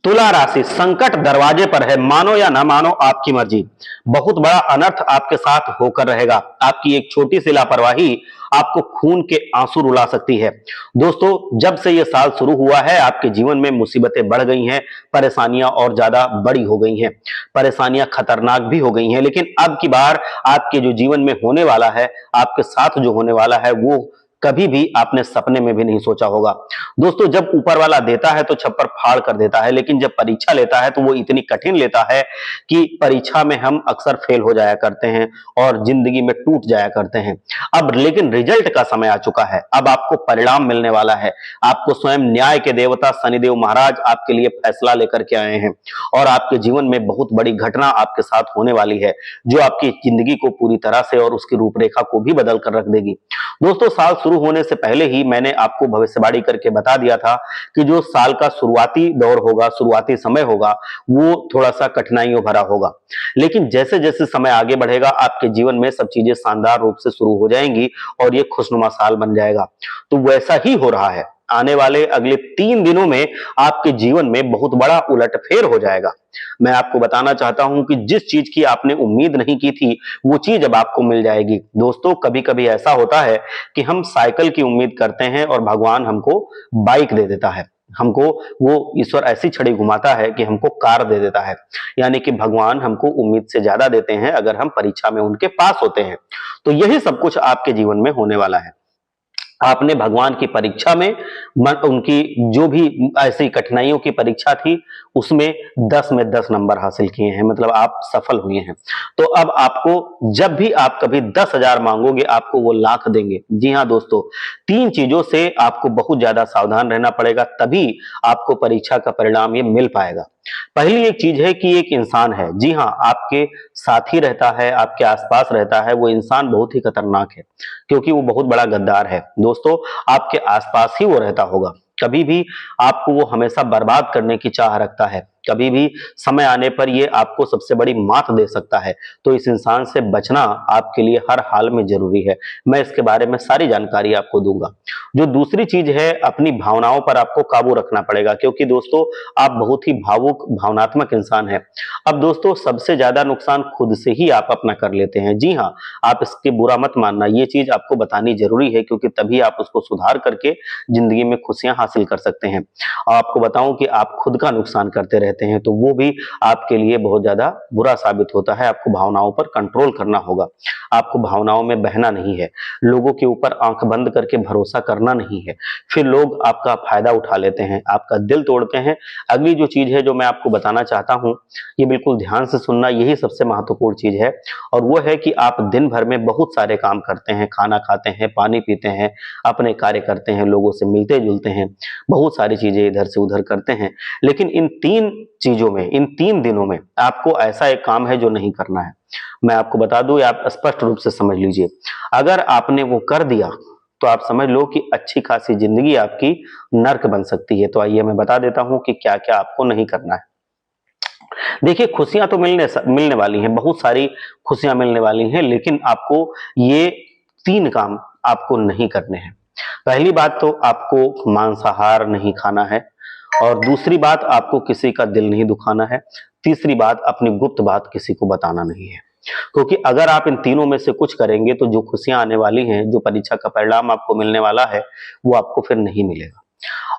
तुला राशि संकट दरवाजे पर है, मानो या ना मानो आपकी मर्जी। बहुत बड़ा अनर्थ आपके साथ होकर रहेगा। आपकी एक छोटी सी लापरवाही आपको खून के आंसू रुला सकती है। दोस्तों, जब से ये साल शुरू हुआ है आपके जीवन में मुसीबतें बढ़ गई हैं, परेशानियां और ज्यादा बड़ी हो गई हैं, परेशानियां खतरनाक भी हो गई हैं। लेकिन अब की बार आपके जो जीवन में होने वाला है, आपके साथ जो होने वाला है, वो कभी भी आपने सपने में भी नहीं सोचा होगा। दोस्तों, जब ऊपर वाला देता है तो छप्पर फाड़ कर देता है, लेकिन जब परीक्षा लेता है तो वो इतनी कठिन लेता है कि परीक्षा में हम अक्सर फेल हो जाया करते हैं और जिंदगी में टूट जाया करते हैं। अब लेकिन रिजल्ट का समय आ चुका है। अब आपको परिणाम मिलने वाला है। आपको स्वयं न्याय के देवता शनिदेव महाराज आपके लिए फैसला लेकर के आए हैं और आपके जीवन में बहुत बड़ी घटना आपके साथ होने वाली है, जो आपकी जिंदगी को पूरी तरह से और उसकी रूपरेखा को भी बदल कर रख देगी। दोस्तों, साल शुरू होने से पहले ही मैंने आपको भविष्यवाणी करके बता दिया था कि जो साल का शुरुआती दौर होगा, शुरुआती समय होगा, वो थोड़ा-सा कठिनाइयों भरा होगा। लेकिन जैसे-जैसे समय आगे बढ़ेगा, आपके जीवन में सब चीजें शानदार रूप से शुरू हो जाएंगी और ये खुशनुमा साल बन जाएगा। तो वैसा ही हो रहा है। आने वाले अगले 3 दिनों में आपके जीवन में बहुत बड़ा उलटफेर हो जाएगा। मैं आपको बताना चाहता हूं कि जिस चीज की आपने उम्मीद नहीं की थी, वो चीज अब आपको मिल जाएगी। दोस्तों, कभी-कभी ऐसा होता है कि हम साइकिल की उम्मीद करते हैं और भगवान हमको बाइक दे देता है। हमको वो ईश्वर ऐसी छड़ी घुमाता है कि हमको कार दे देता है। यानी कि भगवान हमको उम्मीद से ज्यादा देते हैं अगर हम परीक्षा में उनके पास होते हैं। तो यही सब कुछ आपके जीवन में होने वाला है। आपने भगवान की परीक्षा में उनकी जो भी ऐसी कठिनाइयों की परीक्षा थी, उसमें 10 में 10 नंबर हासिल किए हैं, मतलब आप सफल हुए हैं। तो अब आपको जब भी आप कभी 10,000 मांगोगे, आपको वो लाख देंगे। जी हाँ दोस्तों, 3 चीजों से आपको बहुत ज्यादा सावधान रहना पड़ेगा, तभी आपको परीक्षा का परिणाम ये मिल पाएगा। पहली एक चीज है कि एक इंसान है। जी हाँ, आपके साथ ही रहता है, आपके आसपास रहता है। वो इंसान बहुत ही खतरनाक है, क्योंकि वो बहुत बड़ा गद्दार है। दोस्तों, आपके आसपास ही वो रहता होगा। कभी भी आपको वो हमेशा बर्बाद करने की चाह रखता है। कभी भी समय आने पर ये आपको सबसे बड़ी मात दे सकता है। तो इस इंसान से बचना आपके लिए हर हाल में जरूरी है। मैं इसके बारे में सारी जानकारी आपको दूंगा। जो दूसरी चीज है, अपनी भावनाओं पर आपको काबू रखना पड़ेगा, क्योंकि दोस्तों आप बहुत ही भावुक भावनात्मक इंसान है। अब दोस्तों, सबसे ज्यादा नुकसान खुद से ही आप अपना कर लेते हैं। जी हाँ, आप इसके बुरा मत मानना, ये चीज आपको बतानी जरूरी है, क्योंकि तभी आप उसको सुधार करके जिंदगी में खुशियां हासिल कर सकते हैं। आपको बताऊं कि आप खुद का नुकसान करते रहते हैं, तो वो भी आपके लिए बहुत ज्यादा बुरा साबित होता है। आपको भावनाओं पर कंट्रोल करना होगा। आपको भावनाओं में बहना नहीं है। लोगों के ऊपर आंख बंद करके भरोसा करना नहीं है। फिर लोग आपका फायदा उठा लेते हैं, आपका दिल तोड़ते हैं। अगली जो चीज है जो मैं आपको बताना चाहता हूं, ये बिल्कुल ध्यान से सुनना, यही सबसे महत्वपूर्ण चीज है। और वो है कि आप दिन भर में बहुत सारे काम करते हैं, खाना खाते हैं, पानी पीते हैं, अपने कार्य करते हैं, लोगों से मिलते जुलते हैं, बहुत सारी चीजें इधर से उधर करते हैं। लेकिन इन 3 चीजों में, इन 3 दिनों में आपको ऐसा एक काम है जो नहीं करना है। मैं आपको बता दूं, आप स्पष्ट रूप से समझ लीजिए। अगर आपने वो कर दिया तो आप समझ लो कि अच्छी खासी जिंदगी आपकी नर्क बन सकती है। तो आइए मैं बता देता हूं कि क्या क्या आपको नहीं करना है। देखिए, खुशियां तो मिलने वाली हैं, बहुत सारी खुशियां मिलने वाली हैं, लेकिन आपको ये 3 काम आपको नहीं करने हैं। पहली बात तो आपको मांसाहार नहीं खाना है, और दूसरी बात आपको किसी का दिल नहीं दुखाना है, तीसरी बात अपनी गुप्त बात किसी को बताना नहीं है। क्योंकि अगर आप इन तीनों में से कुछ करेंगे तो जो खुशियां आने वाली हैं, जो परीक्षा का परिणाम आपको मिलने वाला है, वो आपको फिर नहीं मिलेगा।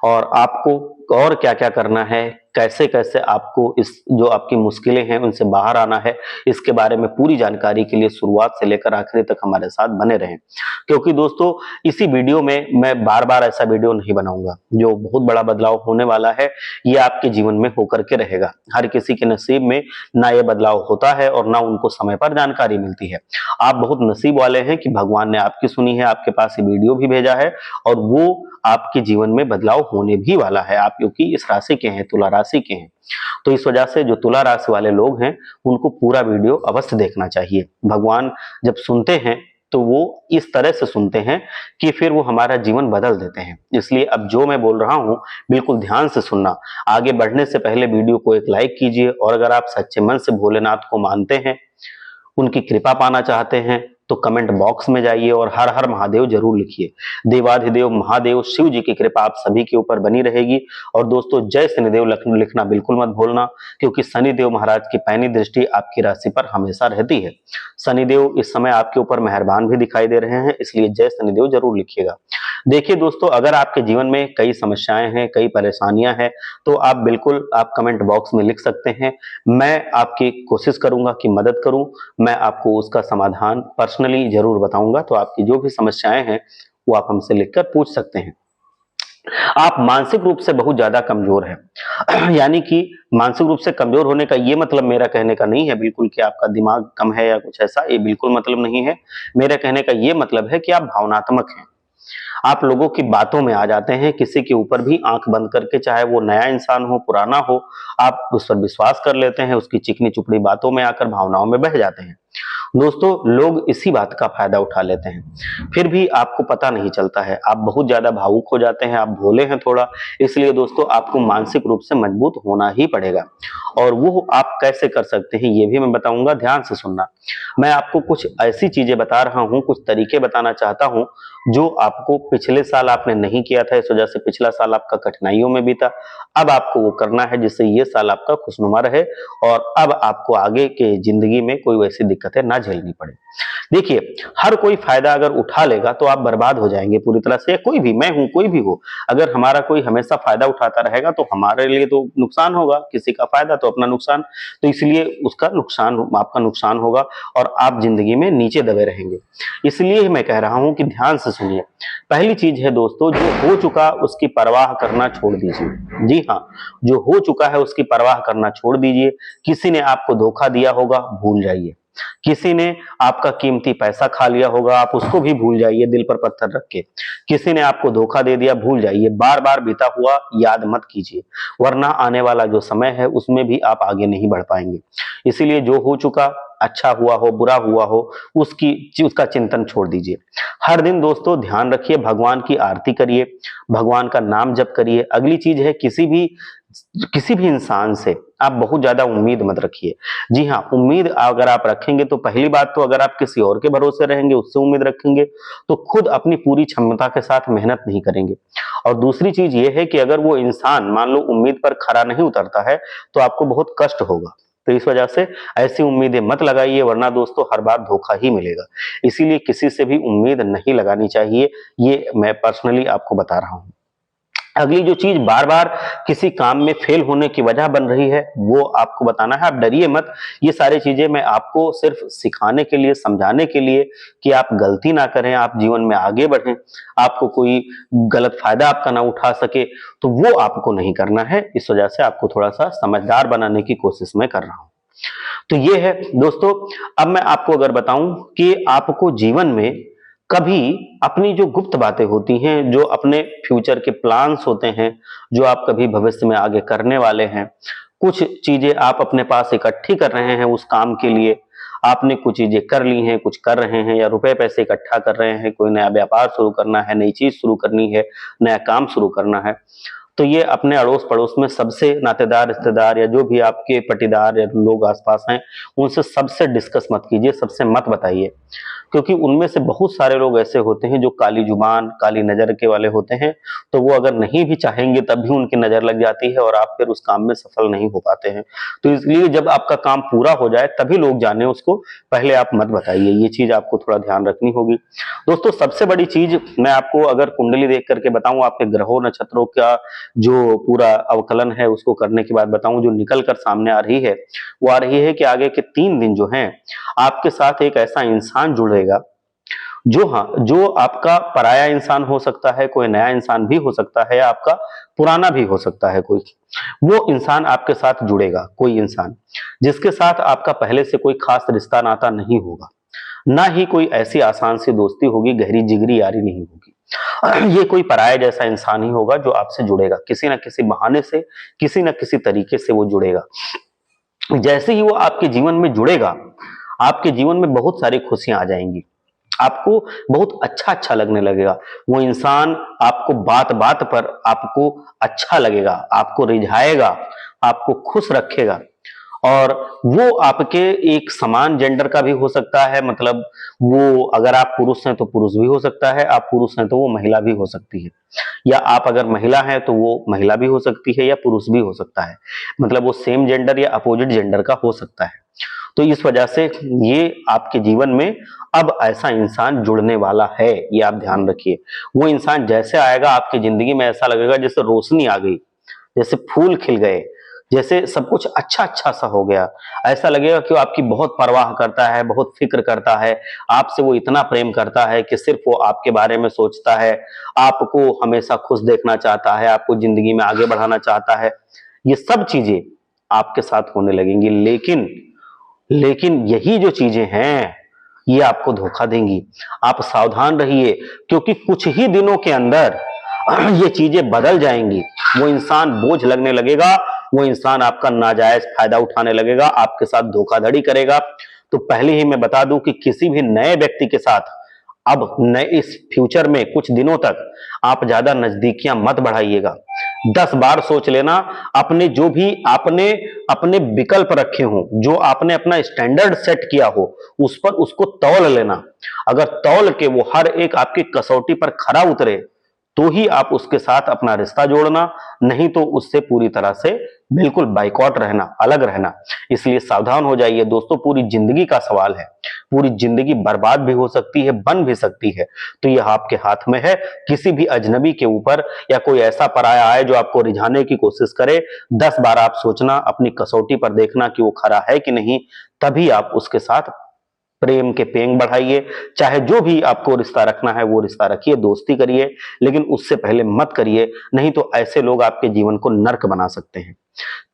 और आपको और क्या-क्या करना है, कैसे-कैसे आपको इस जो आपकी मुश्किलें हैं उनसे बाहर आना है, इसके बारे में पूरी जानकारी के लिए शुरुआत से लेकर आखिरी तक हमारे साथ बने रहें। क्योंकि दोस्तों, इसी वीडियो में मैं बार-बार ऐसा वीडियो नहीं बनाऊंगा। जो बहुत बड़ा बदलाव होने वाला है, ये आपके जीवन में होकर के रहेगा। हर किसी के नसीब में ना ये बदलाव होता है और ना उनको समय पर जानकारी मिलती है। आप बहुत नसीब वाले हैं कि भगवान ने आपकी सुनी है, आपके पास ये वीडियो भी भेजा है, और वो आपके जीवन में बदलाव होने भी वाला है। आप क्योंकि इस राशि के हैं, तुला राशि के हैं, तो इस वजह से जो तुला राशि वाले लोग हैं, उनको पूरा वीडियो अवश्य देखना चाहिए। भगवान जब सुनते हैं तो वो इस तरह से सुनते हैं कि फिर वो हमारा जीवन बदल देते हैं। इसलिए अब जो मैं बोल रहा हूं, बिल्कुल ध्यान से सुनना। आगे बढ़ने से पहले वीडियो को एक लाइक कीजिए, और अगर आप सच्चे मन से भोलेनाथ को मानते हैं, उनकी कृपा पाना चाहते हैं, तो कमेंट बॉक्स में जाइए और हर हर महादेव जरूर लिखिए। देवाधिदेव महादेव शिव जी की कृपा आप सभी के ऊपर बनी रहेगी। और दोस्तों जय शनिदेव लिखना बिल्कुल मत भूलना, क्योंकि शनिदेव महाराज की पैनी दृष्टि आपकी राशि पर हमेशा रहती है। शनिदेव इस समय आपके ऊपर मेहरबान भी दिखाई दे रहे हैं, इसलिए जय शनिदेव जरूर लिखिएगा। देखिए दोस्तों, अगर आपके जीवन में कई समस्याएं हैं, कई परेशानियां हैं, तो आप बिल्कुल आप कमेंट बॉक्स में लिख सकते हैं। मैं आपकी कोशिश करूंगा कि मदद करूं, मैं आपको उसका समाधान पर्सनली जरूर बताऊंगा। तो आपकी जो भी समस्याएं हैं वो आप हमसे लिखकर पूछ सकते हैं। आप मानसिक रूप से बहुत ज्यादा कमजोर हैं यानी कि मानसिक रूप से कमजोर होने का ये मतलब मेरा कहने का नहीं है बिल्कुल कि आपका दिमाग कम है या कुछ ऐसा, ये बिल्कुल मतलब नहीं है। मेरा कहने का ये मतलब है कि आप भावनात्मक हैं। आप लोगों की बातों में आ जाते हैं, किसी के ऊपर भी आंख बंद करके, चाहे वो नया इंसान हो पुराना हो, आप उस पर विश्वास कर लेते हैं, उसकी चिकनी चुपड़ी बातों में आकर भावनाओं में बह जाते हैं। दोस्तों लोग इसी बात का फायदा उठा लेते हैं, फिर भी आपको पता नहीं चलता है। आप बहुत ज्यादा भावुक हो जाते हैं, आप भोले हैं थोड़ा, इसलिए दोस्तों आपको मानसिक रूप से मजबूत होना ही पड़ेगा। और वो आप कैसे कर सकते हैं ये भी मैं बताऊंगा, ध्यान से सुनना। मैं आपको कुछ ऐसी चीजें बता रहा हूं, कुछ तरीके बताना चाहता हूं जो आपको पिछले साल आपने नहीं किया था, इस वजह से पिछला साल आपका कठिनाइयों में बीता। अब आपको वो करना है जिससे ये साल आपका खुशनुमा रहे और अब आपको आगे के जिंदगी में कोई वैसी दिक्कतें ना झेलनी पड़े। देखिए, हर कोई फायदा अगर उठा लेगा तो आप बर्बाद हो जाएंगे पूरी तरह से। कोई भी, मैं हूं, कोई भी हो, अगर हमारा कोई हमेशा फायदा उठाता रहेगा तो हमारे लिए तो नुकसान होगा, किसी का फायदा तो अपना नुकसान। तो इसलिए उसका नुकसान, आपका नुकसान होगा और आप जिंदगी में नीचे दबे रहेंगे। इसलिए मैं कह रहा हूं कि ध्यान से सुनिए। पहली चीज है दोस्तों, जो हो चुका उसकी परवाह करना छोड़ दीजिए। जी हाँ, जो हो चुका है उसकी परवाह करना छोड़ दीजिए। किसी ने आपको धोखा दिया होगा, भूल जाइए। किसी ने आपका कीमती पैसा खा लिया होगा, आप उसको भी भूल जाइए दिल पर पत्थर रख के। किसी ने आपको धोखा दे दिया, भूल जाइए। बार बार बीता हुआ याद मत कीजिए, वरना आने वाला जो समय है उसमें भी आप आगे नहीं बढ़ पाएंगे। इसीलिए जो हो चुका, अच्छा हुआ हो बुरा हुआ हो, उसका चिंतन छोड़ दीजिए। हर दिन दोस्तों ध्यान रखिए, भगवान की आरती करिए, भगवान का नाम जप करिए। अगली चीज है, किसी भी इंसान से आप बहुत ज्यादा उम्मीद मत रखिए। जी हाँ, उम्मीद अगर आप रखेंगे तो पहली बात तो अगर आप किसी और के भरोसे रहेंगे, उससे उम्मीद रखेंगे, तो खुद अपनी पूरी क्षमता के साथ मेहनत नहीं करेंगे। और दूसरी चीज ये है कि अगर वो इंसान मान लो उम्मीद पर खरा नहीं उतरता है तो आपको बहुत कष्ट होगा। तो इस वजह से ऐसी उम्मीदें मत लगाइए, वरना दोस्तों हर बार धोखा ही मिलेगा। इसीलिए किसी से भी उम्मीद नहीं लगानी चाहिए, ये मैं पर्सनली आपको बता रहा हूं। अगली जो चीज बार बार किसी काम में फेल होने की वजह बन रही है वो आपको बताना है। आप डरिए मत, ये सारी चीजें मैं आपको सिर्फ सिखाने के लिए, समझाने के लिए कि आप गलती ना करें, आप जीवन में आगे बढ़ें, आपको कोई गलत फायदा आपका ना उठा सके, तो वो आपको नहीं करना है। इस वजह से आपको थोड़ा सा समझदार बनाने की कोशिश मैं कर रहा हूं। तो ये है दोस्तों। अब मैं आपको अगर बताऊं कि आपको जीवन में कभी अपनी जो गुप्त बातें होती हैं, जो अपने फ्यूचर के प्लान्स होते हैं, जो आप कभी भविष्य में आगे करने वाले हैं, कुछ चीजें आप अपने पास इकट्ठी कर रहे हैं उस काम के लिए, आपने कुछ चीजें कर ली हैं, कुछ कर रहे हैं, या रुपए पैसे इकट्ठा कर रहे हैं, कोई नया व्यापार शुरू करना है, नई चीज शुरू करनी है, नया काम शुरू करना है, तो ये अपने अड़ोस पड़ोस में सबसे, नातेदार रिश्तेदार या जो भी आपके पटीदार या लोग आसपास हैं, उनसे सबसे डिस्कस मत कीजिए, सबसे मत बताइए। क्योंकि उनमें से बहुत सारे लोग ऐसे होते हैं जो काली जुबान, काली नजर के वाले होते हैं। तो वो अगर नहीं भी चाहेंगे तब भी उनकी नजर लग जाती है और आप फिर उस काम में सफल नहीं हो पाते हैं। तो इसलिए जब आपका काम पूरा हो जाए तभी लोग जाने उसको, पहले आप मत बताइए। ये चीज आपको थोड़ा ध्यान रखनी होगी। दोस्तों सबसे बड़ी चीज मैं आपको अगर कुंडली देख करके बताऊं, आपके ग्रहों नक्षत्रों का जो पूरा अवकलन है उसको करने के बाद बताऊं, जो निकल कर सामने आ रही है वो आ रही है कि आगे के 3 दिन जो हैं आपके साथ एक ऐसा इंसान जुड़ेगा जो आपका पराया इंसान हो सकता है, कोई नया इंसान भी हो सकता है, या आपका पुराना भी हो सकता है। कोई वो इंसान आपके साथ जुड़ेगा, कोई इंसान जिसके साथ आपका पहले से कोई खास रिश्ता नाता नहीं होगा, ना ही कोई ऐसी आसान सी दोस्ती होगी, गहरी जिगरी यारी नहीं होगी। ये कोई पराया जैसा इंसान ही होगा जो आपसे जुड़ेगा, किसी ना किसी बहाने से, किसी ना किसी तरीके से वो जुड़ेगा। जैसे ही वो आपके जीवन में जुड़ेगा, आपके जीवन में बहुत सारी खुशियां आ जाएंगी, आपको बहुत अच्छा अच्छा लगने लगेगा। वो इंसान आपको बात बात पर आपको अच्छा लगेगा, आपको रिझाएगा, आपको खुश रखेगा। और वो आपके एक समान जेंडर का भी हो सकता है, मतलब वो अगर आप पुरुष हैं तो पुरुष भी हो सकता है, आप पुरुष हैं तो वो महिला भी हो सकती है, या आप अगर महिला हैं तो वो महिला भी हो सकती है या पुरुष भी हो सकता है, मतलब वो सेम जेंडर या अपोजिट जेंडर का हो सकता है। तो इस वजह से ये आपके जीवन में अब ऐसा इंसान जुड़ने वाला है, ये आप ध्यान रखिए। वो इंसान जैसे आएगा आपकी जिंदगी में ऐसा लगेगा जैसे रोशनी आ गई, जैसे फूल खिल गए, जैसे सब कुछ अच्छा अच्छा सा हो गया। ऐसा लगेगा कि वो आपकी बहुत परवाह करता है, बहुत फिक्र करता है, आपसे वो इतना प्रेम करता है कि सिर्फ वो आपके बारे में सोचता है, आपको हमेशा खुश देखना चाहता है, आपको जिंदगी में आगे बढ़ाना चाहता है। ये सब चीजें आपके साथ होने लगेंगी, लेकिन लेकिन यही जो चीजें हैं ये आपको धोखा देंगी। आप सावधान रहिए, क्योंकि कुछ ही दिनों के अंदर ये चीजें बदल जाएंगी। वो इंसान बोझ लगने लगेगा, वो इंसान आपका नाजायज फायदा उठाने लगेगा, आपके साथ धोखाधड़ी करेगा। तो पहले ही मैं बता दूं कि किसी भी नए व्यक्ति के साथ अब नए इस फ्यूचर में कुछ दिनों तक आप ज्यादा नजदीकियां मत बढ़ाइएगा। 10 बार सोच लेना, अपने जो भी आपने अपने विकल्प रखे हों, जो आपने अपना स्टैंडर्ड सेट किया हो, उस पर उसको तौल लेना। अगर तौल के वो हर एक आपकी कसौटी पर खरा उतरे तो ही आप उसके साथ अपना रिश्ता जोड़ना, नहीं तो उससे पूरी तरह से बिल्कुल बाइकआउट रहना, अलग रहना। इसलिए सावधान हो जाइए दोस्तों, पूरी जिंदगी का सवाल है, पूरी जिंदगी बर्बाद भी हो सकती है, बन भी सकती है। तो यह आपके हाथ में है। किसी भी अजनबी के ऊपर या कोई ऐसा पराया आए जो आपको रिझाने की कोशिश करे, 10 बार आप सोचना, अपनी कसौटी पर देखना कि वो खरा है कि नहीं, तभी आप उसके साथ प्रेम के पेंग बढ़ाइए। चाहे जो भी आपको रिश्ता रखना है वो रिश्ता रखिए, दोस्ती करिए, लेकिन उससे पहले मत करिए, नहीं तो ऐसे लोग आपके जीवन को नर्क बना सकते हैं।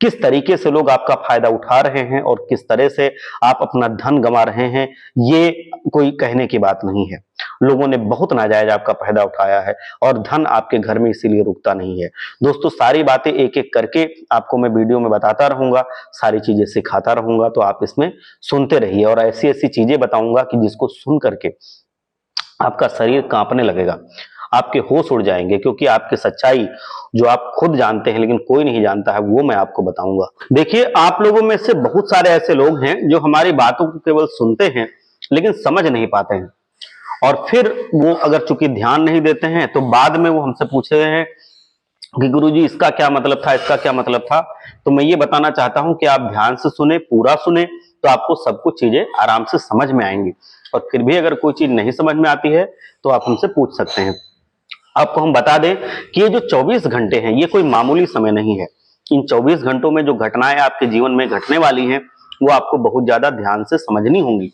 किस तरीके से लोग आपका फायदा उठा रहे हैं और किस तरह से आप अपना धन गंवा रहे हैं, ये कोई कहने की बात नहीं है। लोगों ने बहुत नाजायज आपका फायदा उठाया है और धन आपके घर में इसीलिए रुकता नहीं है। दोस्तों, सारी बातें एक एक करके आपको मैं वीडियो में बताता रहूंगा, सारी चीजें सिखाता रहूंगा, तो आप इसमें सुनते रहिए और ऐसी ऐसी चीजें बताऊंगा कि जिसको सुन करके आपका शरीर कांपने लगेगा, आपके होश उड़ जाएंगे, क्योंकि आपकी सच्चाई जो आप खुद जानते हैं लेकिन कोई नहीं जानता है, वो मैं आपको बताऊंगा। देखिए, आप लोगों में से बहुत सारे ऐसे लोग हैं जो हमारी बातों को केवल सुनते हैं लेकिन समझ नहीं पाते हैं, और फिर वो अगर चूंकि ध्यान नहीं देते हैं तो बाद में वो हमसे पूछ रहे हैं कि गुरुजी इसका क्या मतलब था, इसका क्या मतलब था। तो मैं ये बताना चाहता हूं कि आप ध्यान से सुने, पूरा सुने, तो आपको सब कुछ चीजें आराम से समझ में आएंगी। और फिर भी अगर कोई चीज नहीं समझ में आती है तो आप हमसे पूछ सकते हैं। आपको हम बता दें कि ये जो 24 घंटे हैं, ये कोई मामूली समय नहीं है। इन 24 घंटों में जो घटनाएं आपके जीवन में घटने वाली हैं, वो आपको बहुत ज्यादा ध्यान से समझनी होंगी।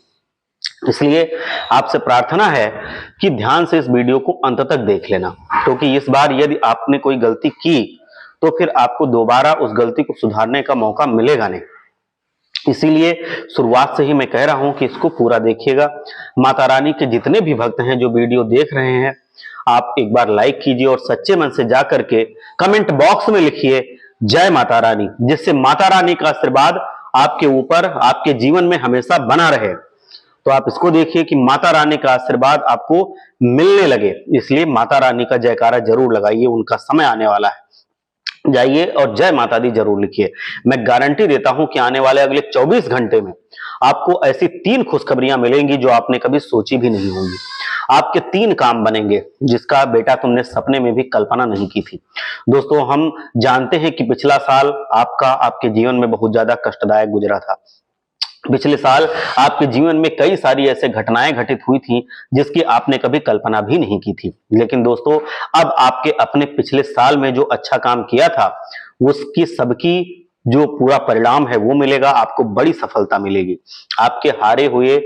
इसलिए आपसे प्रार्थना है कि ध्यान से इस वीडियो को अंत तक देख लेना, क्योंकि इस बार यदि आपने कोई गलती की तो फिर आपको दोबारा उस गलती को सुधारने का मौका मिलेगा नहीं। इसीलिए शुरुआत से ही मैं कह रहा हूं कि इसको पूरा देखिएगा। माता रानी के जितने भी भक्त हैं जो वीडियो देख रहे हैं, आप एक बार लाइक कीजिए और सच्चे मन से जाकर के कमेंट बॉक्स में लिखिए जय माता रानी, जिससे माता रानी का आशीर्वाद आपके ऊपर, आपके जीवन में हमेशा बना रहे। तो आप इसको देखिए कि माता रानी का आशीर्वाद आपको मिलने लगे, इसलिए माता रानी का जयकारा जरूर लगाइए, उनका समय आने वाला है। जाइए और जय माता दी जरूर लिखिए। मैं गारंटी देता हूं कि आने वाले अगले 24 घंटे में आपको ऐसी 3 खुशखबरियां मिलेंगी जो आपने कभी सोची भी नहीं होंगी। आपके 3 काम बनेंगे जिसका बेटा तुमने सपने में भी कल्पना नहीं की थी। दोस्तों, हम जानते हैं कि पिछला साल आपका आपके जीवन में बहुत ज्यादा कष्टदायक गुजरा था। पिछले साल आपके जीवन में कई सारी ऐसे घटनाएं घटित हुई थी जिसकी आपने कभी कल्पना भी नहीं की थी। लेकिन दोस्तों, अब आपके अपने पिछले साल में जो अच्छा काम किया था उसकी सबकी जो पूरा परिणाम है वो मिलेगा, आपको बड़ी सफलता मिलेगी। आपके हारे हुए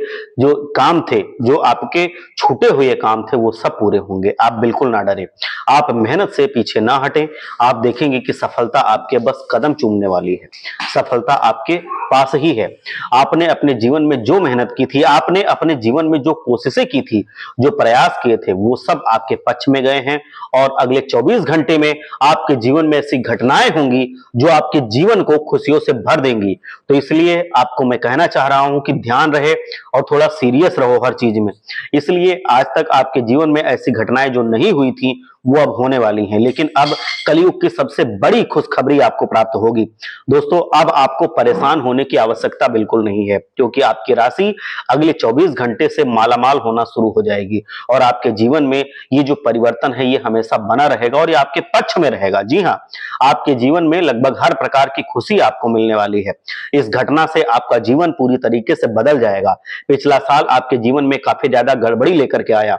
जो काम थे, जो आपके छूटे हुए काम थे, वो सब पूरे होंगे। आप बिल्कुल ना डरें, आप मेहनत से पीछे ना हटें। आप देखेंगे कि सफलता आपके बस कदम चूमने वाली है, सफलता आपके पास ही है। आपने अपने जीवन में जो मेहनत की थी, आपने अपने जीवन में जो कोशिशें की थी, जो प्रयास किए थे, वो सब आपके पक्ष में गए हैं। और अगले 24 घंटे में आपके जीवन में ऐसी घटनाएं होंगी जो आपके जीवन को खुशियों से भर देंगी। तो इसलिए आपको मैं कहना चाह रहा हूं कि ध्यान रहे और थोड़ा सीरियस रहो हर चीज में। इसलिए आज तक आपके जीवन में ऐसी घटनाएं जो नहीं हुई थी वो अब होने वाली हैं, लेकिन अब कलयुग की सबसे बड़ी खुशखबरी आपको प्राप्त होगी। दोस्तों, अब अब आपको परेशान होने की आवश्यकता बिल्कुल नहीं है, क्योंकि आपकी राशि अगले 24 घंटे से मालामाल होना शुरू हो जाएगी और आपके जीवन में ये जो परिवर्तन है ये हमेशा बना रहेगा और ये आपके पक्ष में रहेगा। जी हाँ, आपके जीवन में लगभग हर प्रकार की खुशी आपको मिलने वाली है। इस घटना से आपका जीवन पूरी तरीके से बदल जाएगा। पिछला साल आपके जीवन में काफी ज्यादा गड़बड़ी लेकर के आया।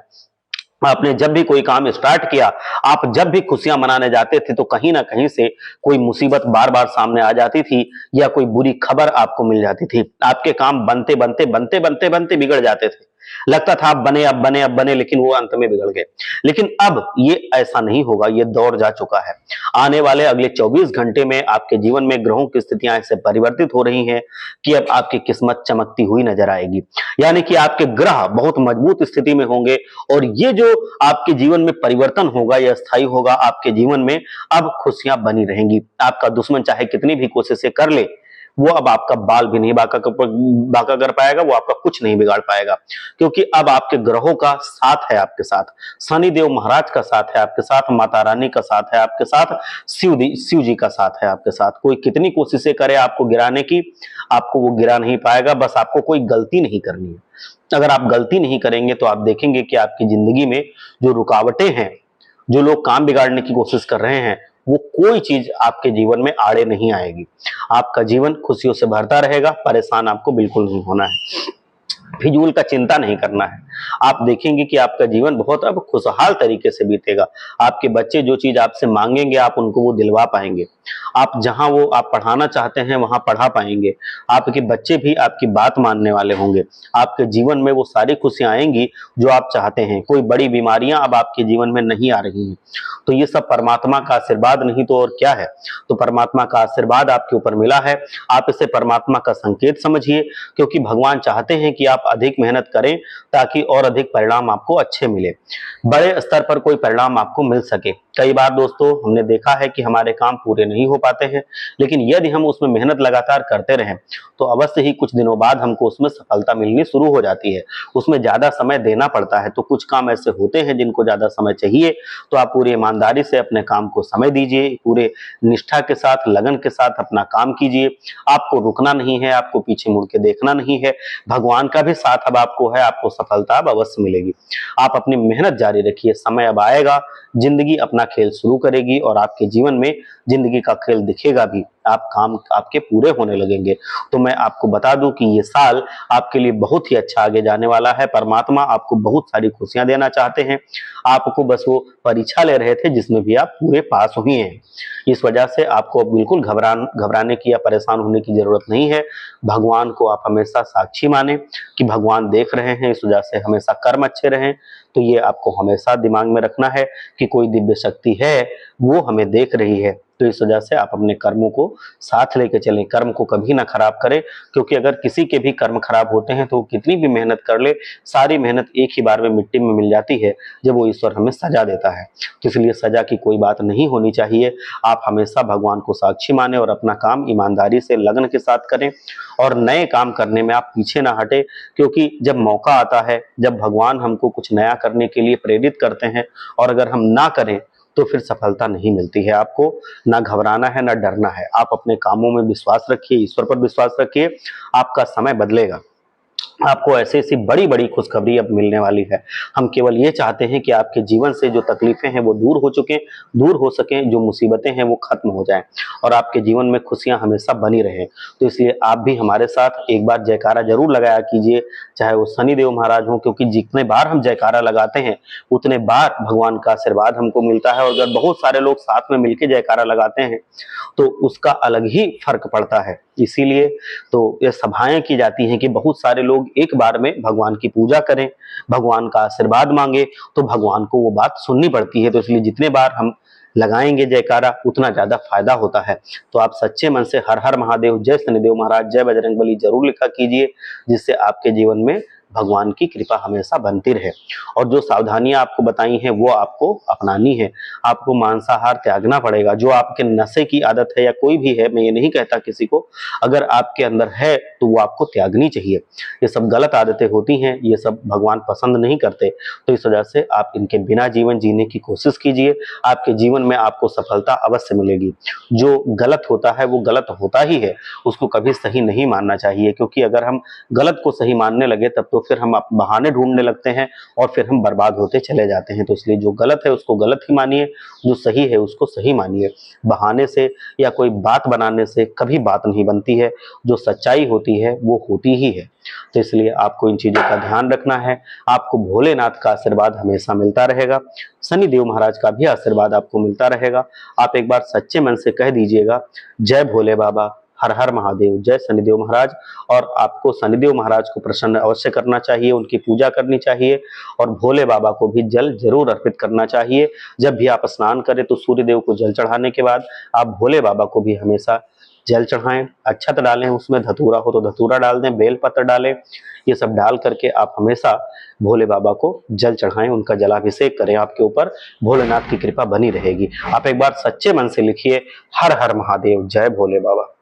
आपने जब भी कोई काम स्टार्ट किया, आप जब भी खुशियां मनाने जाते थे तो कहीं ना कहीं से कोई मुसीबत बार बार सामने आ जाती थी या कोई बुरी खबर आपको मिल जाती थी। आपके काम बनते बनते बिगड़ जाते थे। लगता था अब बने लेकिन वो अंत में बिगड़ गए। लेकिन अब ये ऐसा नहीं होगा, ये दौर जा चुका है। आने वाले अगले 24 घंटे में आपके जीवन में ग्रहों की स्थितियां ऐसे परिवर्तित हो रही हैं कि अब आपकी किस्मत चमकती हुई नजर आएगी। यानी कि आपके ग्रह बहुत मजबूत स्थिति में होंगे और ये जो आपके जीवन में परिवर्तन होगा या स्थायी होगा आपके जीवन में, अब खुशियां बनी रहेंगी। आपका दुश्मन चाहे कितनी भी कोशिशें कर ले, वो अब आपका बाल भी नहीं बांका कर पाएगा, वो आपका कुछ नहीं बिगाड़ पाएगा, क्योंकि अब आपके ग्रहों का साथ है आपके साथ, शनि देव महाराज का साथ है आपके साथ, माता रानी का साथ है आपके साथ, शिव जी का साथ है आपके साथ। कोई कितनी कोशिशें करे आपको गिराने की, आपको वो गिरा नहीं पाएगा। बस आपको कोई गलती नहीं करनी है। अगर आप गलती नहीं करेंगे तो आप देखेंगे कि आपकी जिंदगी में जो रुकावटें हैं, जो लोग काम बिगाड़ने की कोशिश कर रहे हैं, वो कोई चीज आपके जीवन में आड़े नहीं आएगी। आपका जीवन खुशियों से भरता रहेगा। परेशान आपको बिल्कुल नहीं होना है, फिजूल का चिंता नहीं करना है। आप देखेंगे कि आपका जीवन बहुत अब खुशहाल तरीके से बीतेगा। आपके बच्चे जो चीज आपसे मांगेंगे आप उनको वो दिलवा पाएंगे। आप जहां वो आप पढ़ाना चाहते हैं वहां पढ़ा पाएंगे। आपके बच्चे भी आपकी बात मानने वाले होंगे। आपके जीवन में वो सारी खुशियां आएंगी जो आप चाहते हैं। कोई बड़ी बीमारियां अब आपके जीवन में नहीं आ रही हैं। तो ये सब परमात्मा का आशीर्वाद नहीं तो और क्या है। तो परमात्मा का आशीर्वाद आपके ऊपर मिला है। आप इसे परमात्मा का संकेत समझिए, क्योंकि भगवान चाहते हैं कि आप अधिक मेहनत करें ताकि और अधिक परिणाम आपको अच्छे मिले, बड़े स्तर पर कोई परिणाम आपको मिल सके। कई बार दोस्तों हमने देखा है कि हमारे काम पूरे नहीं हो पाते हैं, लेकिन यदि हम उसमें मेहनत लगातार करते रहें तो अवश्य ही कुछ दिनों बाद हमको उसमें सफलता मिलनी शुरू हो जाती है। उसमें ज्यादा समय देना पड़ता है। तो कुछ काम ऐसे होते हैं जिनको ज्यादा समय चाहिए, तो आप पूरी ईमानदारी से अपने काम को समय दीजिए, पूरे निष्ठा के साथ लगन के साथ अपना काम कीजिए। आपको रुकना नहीं है, आपको पीछे मुड़ के देखना नहीं है। भगवान का भी साथ अब आपको है, आपको सफलता अब अवश्य मिलेगी। आप अपनी मेहनत जारी रखिए, समय अब आएगा, जिंदगी अपना खेल शुरू करेगी और आपके जीवन में जिंदगी का खेल दिखेगा भी। आप काम आपके पूरे होने लगेंगे। तो मैं आपको बता दूं कि ये साल आपके लिए बहुत ही अच्छा आगे जाने वाला है। परमात्मा आपको बहुत सारी खुशियां देना चाहते हैं। आपको बस वो परीक्षा ले रहे थे जिसमें भी आप पूरे पास हुए हैं। इस वजह से आपको बिल्कुल घबराने की या परेशान होने की जरूरत नहीं है। भगवान को आप हमेशा साक्षी माने कि भगवान देख रहे हैं, इस वजह से हमेशा कर्म अच्छे रहें। तो ये आपको हमेशा दिमाग में रखना है कि कोई दिव्य शक्ति है, वो हमें देख रही है। तो इस वजह से आप अपने कर्मों को साथ लेके चलें, कर्म को कभी ना खराब करें, क्योंकि अगर किसी के भी कर्म खराब होते हैं तो वो कितनी भी मेहनत कर ले, सारी मेहनत एक ही बार में मिट्टी में मिल जाती है जब वो ईश्वर हमें सजा देता है। तो इसलिए सजा की कोई बात नहीं होनी चाहिए। आप हमेशा भगवान को साक्षी माने और अपना काम ईमानदारी से लगन के साथ करें और नए काम करने में आप पीछे ना हटे, क्योंकि जब मौका आता है, जब भगवान हमको कुछ नया करने के लिए प्रेरित करते हैं और अगर हम ना करें तो फिर सफलता नहीं मिलती है। आपको ना घबराना है ना डरना है। आप अपने कामों में विश्वास रखिए, ईश्वर पर विश्वास रखिए, आपका समय बदलेगा। आपको ऐसी ऐसी बड़ी बड़ी खुशखबरी अब मिलने वाली है। हम केवल ये चाहते हैं कि आपके जीवन से जो तकलीफें हैं वो दूर हो सकें, जो मुसीबतें हैं वो खत्म हो जाएं और आपके जीवन में खुशियां हमेशा बनी रहें। तो इसलिए आप भी हमारे साथ एक बार जयकारा जरूर लगाया कीजिए, चाहे वो शनि देव महाराज हों, क्योंकि जितने बार हम जयकारा लगाते हैं उतने बार भगवान का आशीर्वाद हमको मिलता है। और अगर बहुत सारे लोग साथ में मिलकर जयकारा लगाते हैं तो उसका अलग ही फर्क पड़ता है। इसीलिए तो ये सभाएं की जाती हैं कि बहुत सारे लोग एक बार में भगवान की पूजा करें, भगवान का आशीर्वाद मांगे, तो भगवान को वो बात सुननी पड़ती है। तो इसलिए जितने बार हम लगाएंगे जयकारा उतना ज्यादा फायदा होता है। तो आप सच्चे मन से हर हर महादेव, जय शनिदेव महाराज, जय बजरंगबली जरूर लिखा कीजिए, जिससे आपके जीवन में भगवान की कृपा हमेशा बनती रहे। और जो सावधानियां आपको बताई हैं वो आपको अपनानी है। आपको मांसाहार त्यागना पड़ेगा। जो आपके नशे की आदत है या कोई भी है, मैं ये नहीं कहता किसी को, अगर आपके अंदर है तो वो आपको त्यागनी चाहिए। ये सब गलत आदतें होती हैं, ये सब भगवान पसंद नहीं करते। तो इस वजह से आप इनके बिना जीवन जीने की कोशिश कीजिए, आपके जीवन में आपको सफलता अवश्य मिलेगी। जो गलत होता है वो गलत होता ही है, उसको कभी सही नहीं मानना चाहिए, क्योंकि अगर हम गलत को सही मानने लगे तब तो फिर हम बहाने ढूंढने लगते हैं और फिर हम बर्बाद होते चले जाते हैं। तो इसलिए जो गलत है उसको गलत ही मानिए, जो सही है उसको सही मानिए। बहाने से या कोई बात बनाने से कभी बात नहीं बनती है, जो सच्चाई होती है वो होती ही है। तो इसलिए आपको इन चीजों का ध्यान रखना है। आपको भोलेनाथ का आशीर्वाद हमेशा मिलता रहेगा, शनिदेव महाराज का भी आशीर्वाद आपको मिलता रहेगा। आप एक बार सच्चे मन से कह दीजिएगा, जय भोले बाबा, हर हर महादेव, जय शनिदेव महाराज। और आपको शनिदेव महाराज को प्रसन्न अवश्य करना चाहिए, उनकी पूजा करनी चाहिए और भोले बाबा को भी जल जरूर अर्पित करना चाहिए। जब भी आप स्नान करें तो सूर्य देव को जल चढ़ाने के बाद आप भोले बाबा को भी हमेशा जल चढ़ाएं, अक्षत डालें, उसमें धतूरा हो तो धतूरा डाल दें, बेलपत्र डालें। ये सब डाल करके आप हमेशा भोले बाबा को जल चढ़ाएं, उनका जलाभिषेक करें, आपके ऊपर भोलेनाथ की कृपा बनी रहेगी। आप एक बार सच्चे मन से लिखिए, हर हर महादेव, जय भोले बाबा।